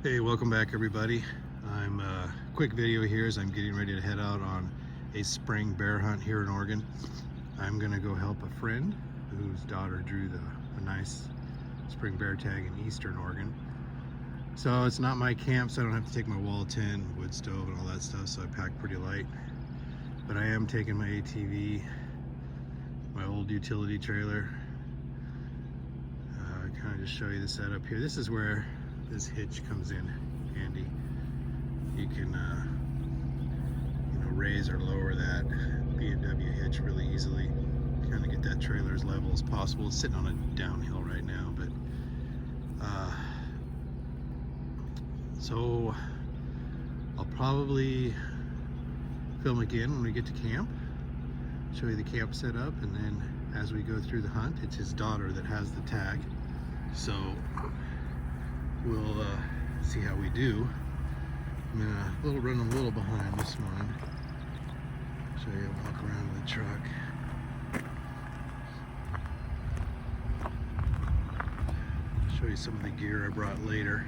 Hey, welcome back everybody. I'm quick video here as I'm getting ready to head out on a spring bear hunt here in Oregon. I'm gonna go help a friend whose daughter drew a nice spring bear tag in eastern Oregon. So it's not my camp, so I don't have to take my wall tent, wood stove and all that stuff, so I pack pretty light. But I am taking my ATV, my old utility trailer. Kind of just show you the setup here. This is where this hitch comes in handy. You can raise or lower that BMW hitch really easily. Kind of get that trailer as level as possible. It's sitting on a downhill right now, but so I'll probably film again when we get to camp, show you the camp setup, and then as we go through the hunt, it's his daughter that has the tag, so we'll see how we do. I'm gonna run a little behind this morning. Show you a walk around the truck. Show you some of the gear I brought later.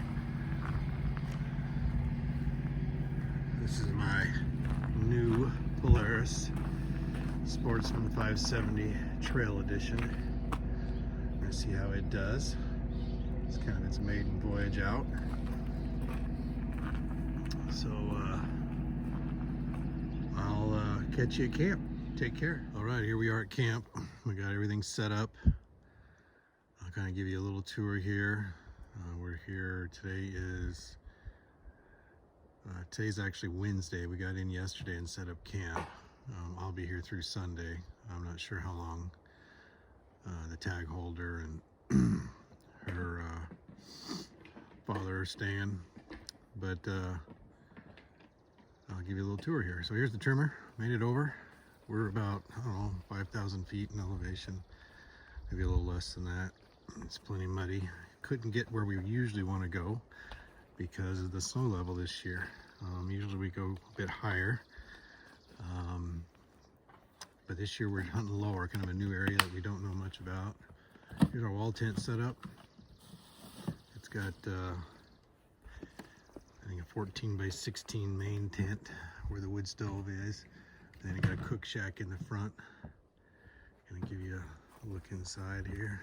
This is my new Polaris Sportsman 570 Trail Edition. We're gonna see how it does. It's kind of its maiden voyage out. So I'll catch you at camp. Take care. All right, here we are at camp. We got everything set up. I'll kind of give you a little tour here. We're here. Today's actually Wednesday. We got in yesterday and set up camp. I'll be here through Sunday. I'm not sure how long the tag holder and her father are staying, but I'll give you a little tour here. So here's the Tremor. Made it over. We're about, I don't know, 5,000 feet in elevation, maybe a little less than that. It's plenty muddy. Couldn't get where we usually want to go because of the snow level this year. Usually we go a bit higher, but this year we're hunting lower, kind of a new area that we don't know much about. Here's our wall tent set up. It's got I think a 14 by 16 main tent where the wood stove is. Then you got a cook shack in the front. Gonna give you a look inside here.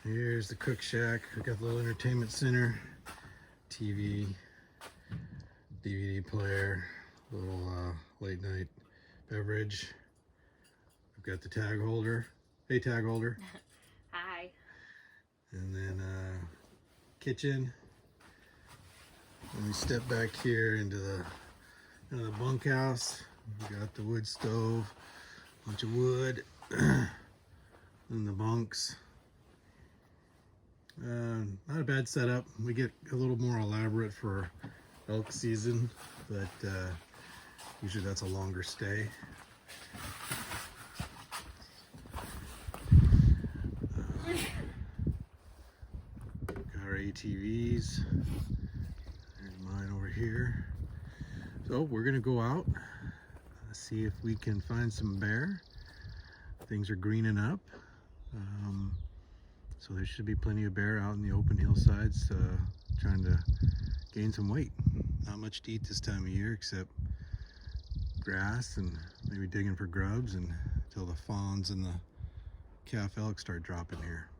Here's the cook shack. We got the little entertainment center, TV, DVD player, little late night beverage. We've got the tag holder. Hey, tag holder. Hi. And then kitchen. And we step back here into the bunkhouse. We got the wood stove, bunch of wood, and the bunks. Not a bad setup. We get a little more elaborate for elk season, but usually that's a longer stay. Got our ATVs. There's mine over here. So we're gonna go out, see if we can find some bear. Things are greening up. So there should be plenty of bear out in the open hillsides, trying to gain some weight. Not much to eat this time of year except grass and maybe digging for grubs until the fawns and the calf elk start dropping here.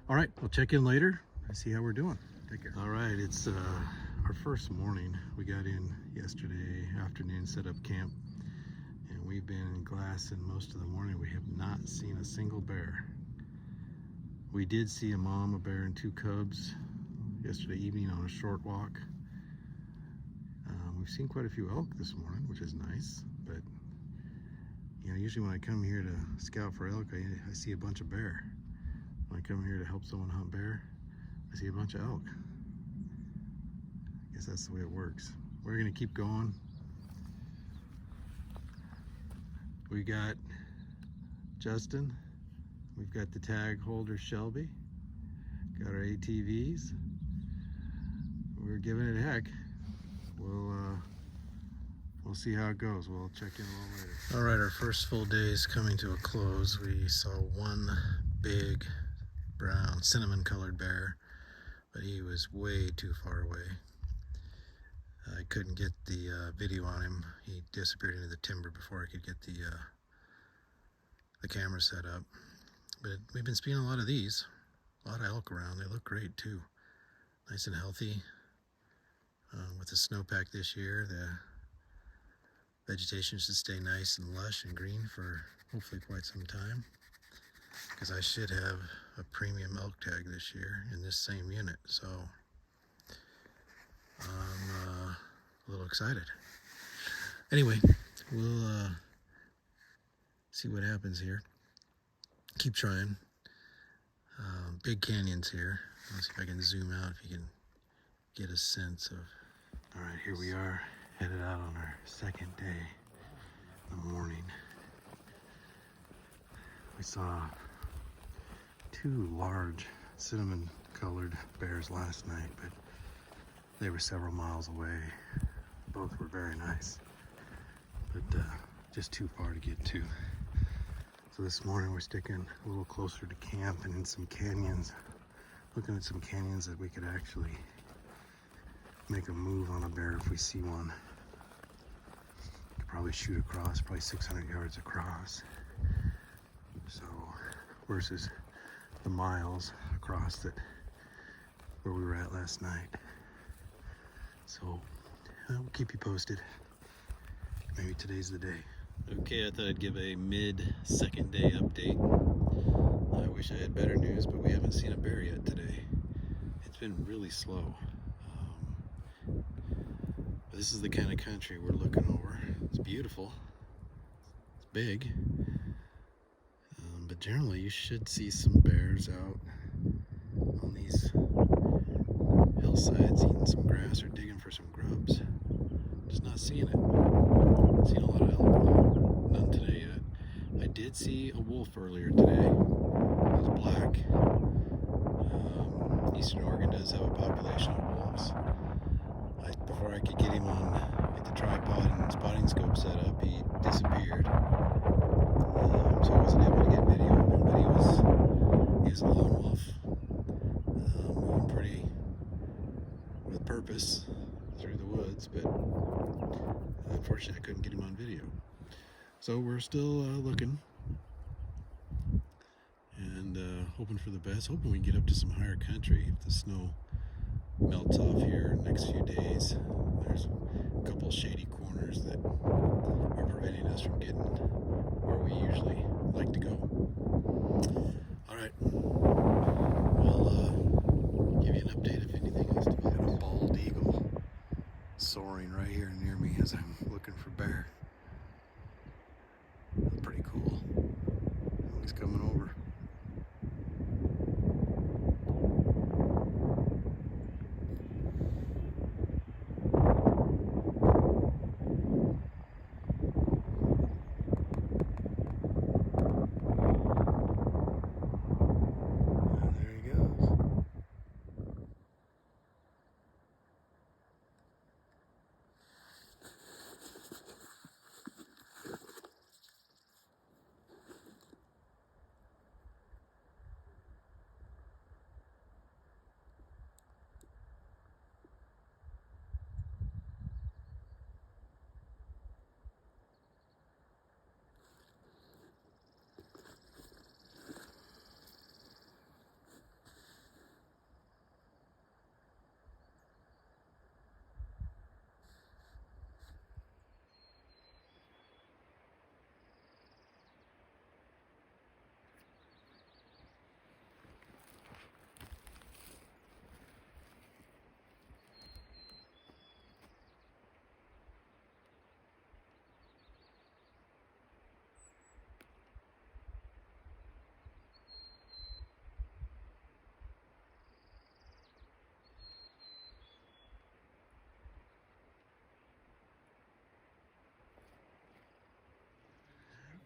All right, we'll check in later and see how we're doing. Take care. All right, it's our first morning. We got in yesterday afternoon, set up camp, and we've been glassing most of the morning. We have not seen a single bear. We did see a mom, a bear, and two cubs yesterday evening on a short walk. We've seen quite a few elk this morning, which is nice, but you know, usually when I come here to scout for elk, I see a bunch of bear. When I come here to help someone hunt bear, I see a bunch of elk. I guess that's the way it works. We're gonna keep going. We got Justin. We've got the tag holder Shelby, got our ATVs. We're giving it a heck. We'll we'll see how it goes. We'll check in a little later. All right, our first full day is coming to a close. We saw one big brown cinnamon colored bear, but he was way too far away. I couldn't get the video on him. He disappeared into the timber before I could get the camera set up. But we've been seeing a lot of these. A lot of elk around. They look great too. Nice and healthy. With the snowpack this year, the vegetation should stay nice and lush and green for hopefully quite some time. Because I should have a premium elk tag this year in this same unit. So I'm a little excited. Anyway, we'll see what happens here. Keep trying. Big canyons here. Let's see if I can zoom out, if you can get a sense of. All right, here we are, headed out on our second day in the morning. We saw two large cinnamon colored bears last night, but they were several miles away. Both were very nice, but just too far to get to. So this morning we're sticking a little closer to camp and in some canyons, looking at some canyons that we could actually make a move on a bear if we see one. Could probably shoot across, probably 600 yards across. So versus the miles across that where we were at last night. So we'll keep you posted. Maybe today's the day. Okay, I thought I'd give a mid-second day update. I wish I had better news, but we haven't seen a bear yet today. It's been really slow. But this is the kind of country we're looking over. It's beautiful. It's big. But generally you should see some bears out on these hillsides eating some grass or digging for some grubs. Just not seeing it. Seen a lot of elk, none today yet. I did see a wolf earlier today. It was black. Eastern Oregon does have a population of wolves. Before I could get him on, get the tripod and spotting scope set up, he disappeared. So I wasn't able to get video of him, but he was a lone wolf, moving pretty with purpose through the woods, but unfortunately I couldn't get him on video. So we're still looking and hoping for the best, hoping we can get up to some higher country if the snow melts off here in the next few days. There's a couple shady corners that are preventing us from getting where we usually like to go. All right, we'll give you an update if anything else develops. A bald eagle soaring right here near me as I'm looking for bear. Pretty cool. He's coming over.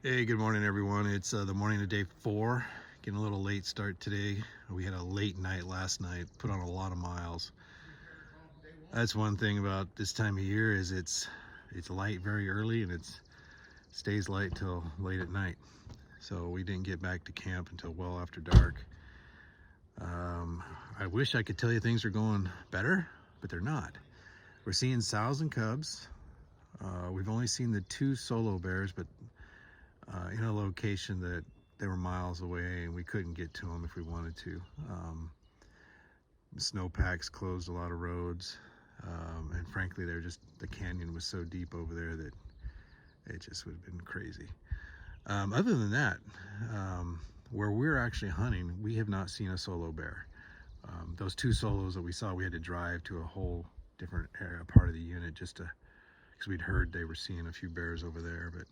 Hey, good morning everyone. It's the morning of day 4. Getting a little late start today. We had a late night last night, put on a lot of miles. That's one thing about this time of year is it's it's light very early and it stays light till late at night. So we didn't get back to camp until well after dark. I wish I could tell you things are going better, but they're not. We're seeing sows and cubs. We've only seen the 2 solo bears, but in a location that they were miles away and we couldn't get to them if we wanted to. The snowpacks closed a lot of roads, and frankly, the canyon was so deep over there that it just would have been crazy. Other than that, where we're actually hunting, we have not seen a solo bear. Those 2 solos that we saw, we had to drive to a whole different area, part of the unit, just because we'd heard they were seeing a few bears over there. But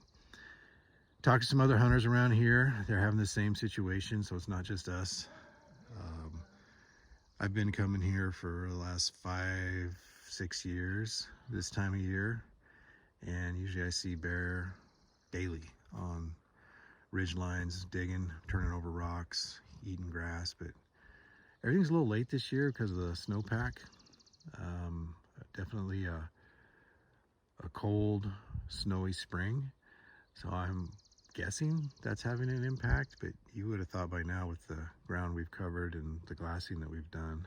talked to some other hunters around here. They're having the same situation, so it's not just us. I've been coming here for the last 5-6 years this time of year, and usually I see bear daily on ridge lines, digging, turning over rocks, eating grass. But everything's a little late this year because of the snowpack. Definitely a cold, snowy spring. So I'm guessing that's having an impact, but you would have thought by now, with the ground we've covered and the glassing that we've done,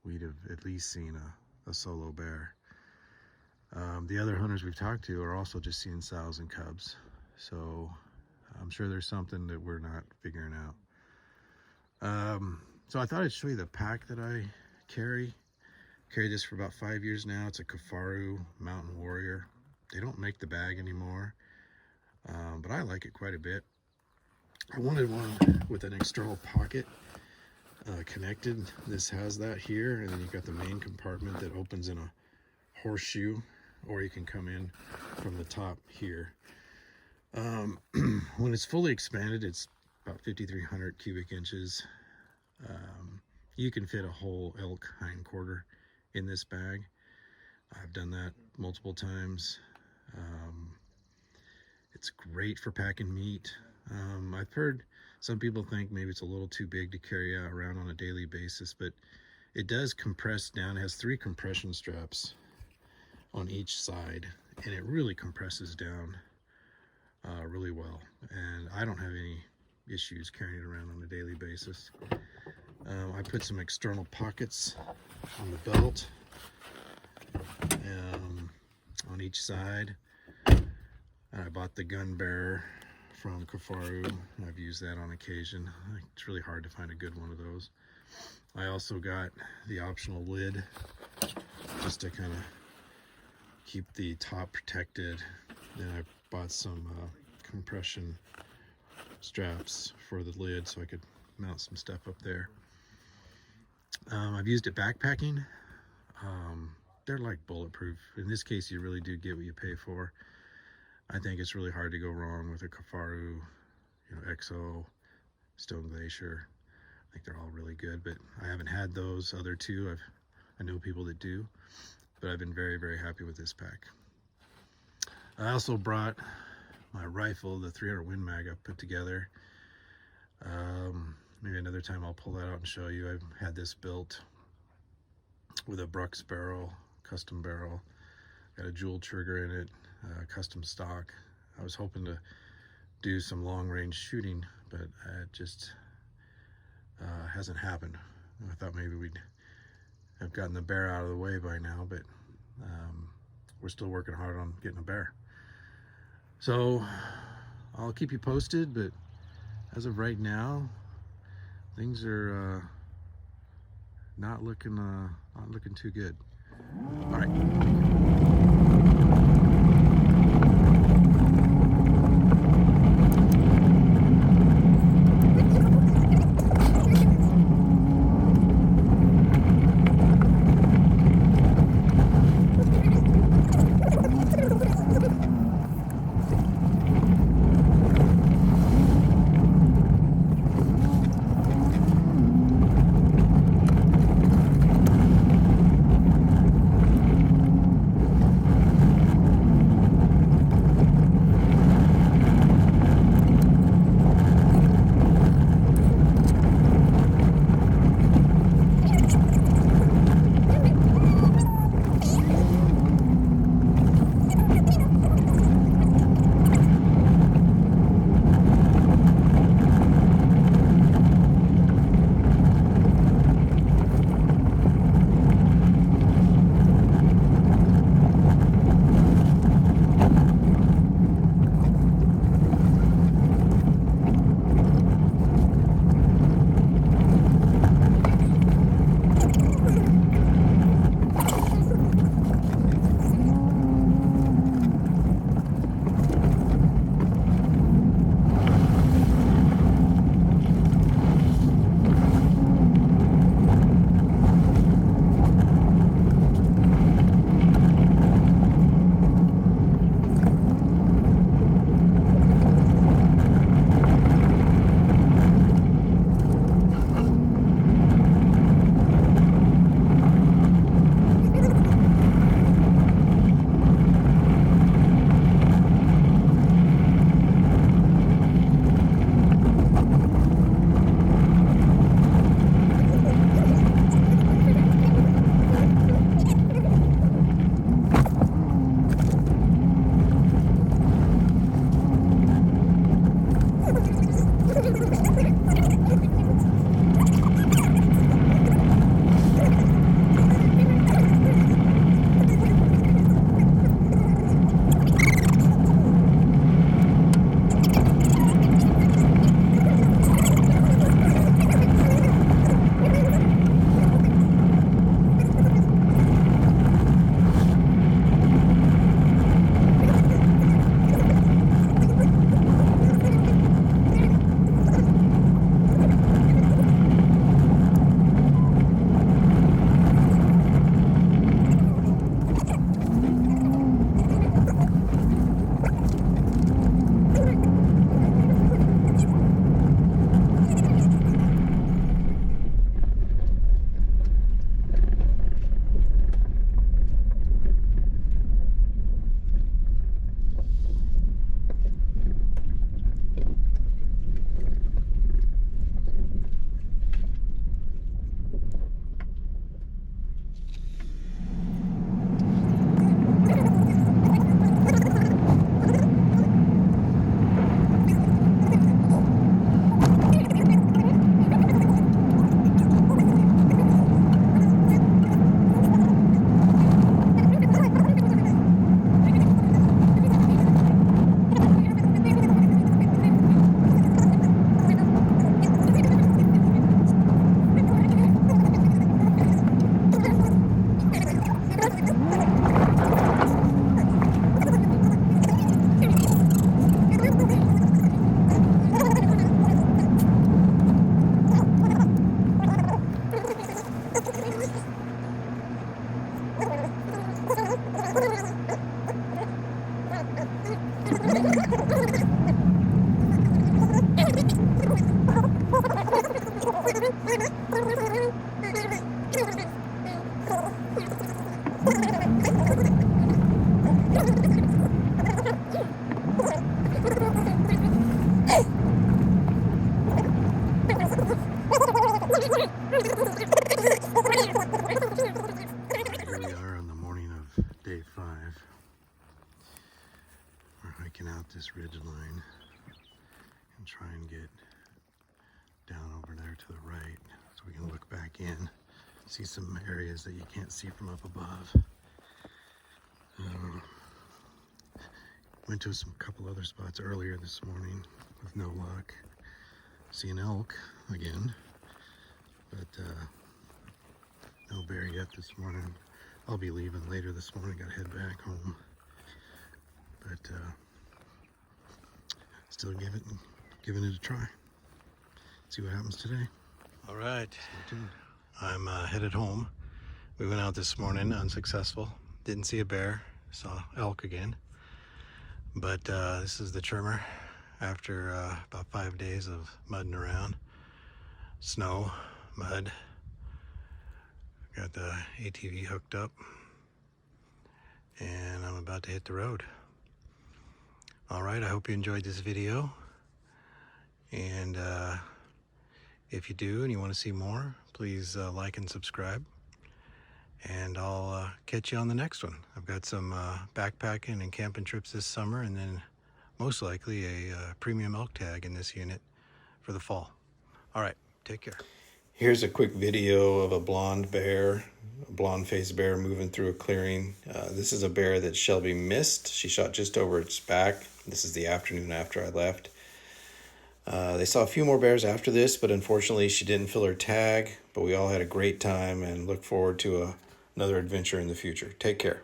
we'd have at least seen a solo bear. The other hunters we've talked to are also just seeing sows and cubs. So I'm sure there's something that we're not figuring out. So I thought I'd show you the pack that I carry. Carried this for about 5 years now. It's a Kafaru Mountain Warrior. They don't make the bag anymore, but I like it quite a bit. I wanted one with an external pocket connected. This has that here, and then you've got the main compartment that opens in a horseshoe, or you can come in from the top here. When it's fully expanded, it's about 5,300 cubic inches. You can fit a whole elk hindquarter in this bag. I've done that multiple times. It's great for packing meat. I've heard some people think maybe it's a little too big to carry around on a daily basis, but it does compress down. It has 3 compression straps on each side, and it really compresses down really well. And I don't have any issues carrying it around on a daily basis. I put some external pockets on the belt on each side. And I bought the gun bearer from Kafaru, and I've used that on occasion. It's really hard to find a good one of those. I also got the optional lid just to kind of keep the top protected. Then I bought some compression straps for the lid so I could mount some stuff up there. I've used it backpacking. They're like bulletproof. In this case, you really do get what you pay for. I think it's really hard to go wrong with a Kafaru, XO, Stone Glacier. I think they're all really good, but I haven't had those other 2. I know people that do, but I've been very, very happy with this pack. I also brought my rifle, the 300 Win Mag I put together. Maybe another time I'll pull that out and show you. I've had this built with a Brooks barrel, custom barrel. Got a jewel trigger in it, custom stock. I was hoping to do some long range shooting, but it just hasn't happened. I thought maybe we'd have gotten the bear out of the way by now, but we're still working hard on getting a bear. So I'll keep you posted, but as of right now, things are not looking too good. All right. staking out this ridge line and try and get down over there to the right so we can look back in, see some areas that you can't see from up above. Went to couple other spots earlier this morning with no luck. See an elk again, but no bear yet this morning. I'll be leaving later this morning, gotta head back home. But still giving it a try. See what happens today. All right, stay tuned. I'm headed home. We went out this morning, unsuccessful. Didn't see a bear, saw elk again. But this is the Tremor after about 5 days of mudding around. Snow, mud. Got the ATV hooked up and I'm about to hit the road. All right, I hope you enjoyed this video. And if you do and you want to see more, please like and subscribe. And I'll catch you on the next one. I've got some backpacking and camping trips this summer, and then most likely a premium elk tag in this unit for the fall. All right, take care. Here's a quick video of a blonde faced bear moving through a clearing. This is a bear that Shelby missed. She shot just over its back. This is the afternoon after I left. They saw a few more bears after this, but unfortunately she didn't fill her tag. But we all had a great time and look forward to another adventure in the future. Take care.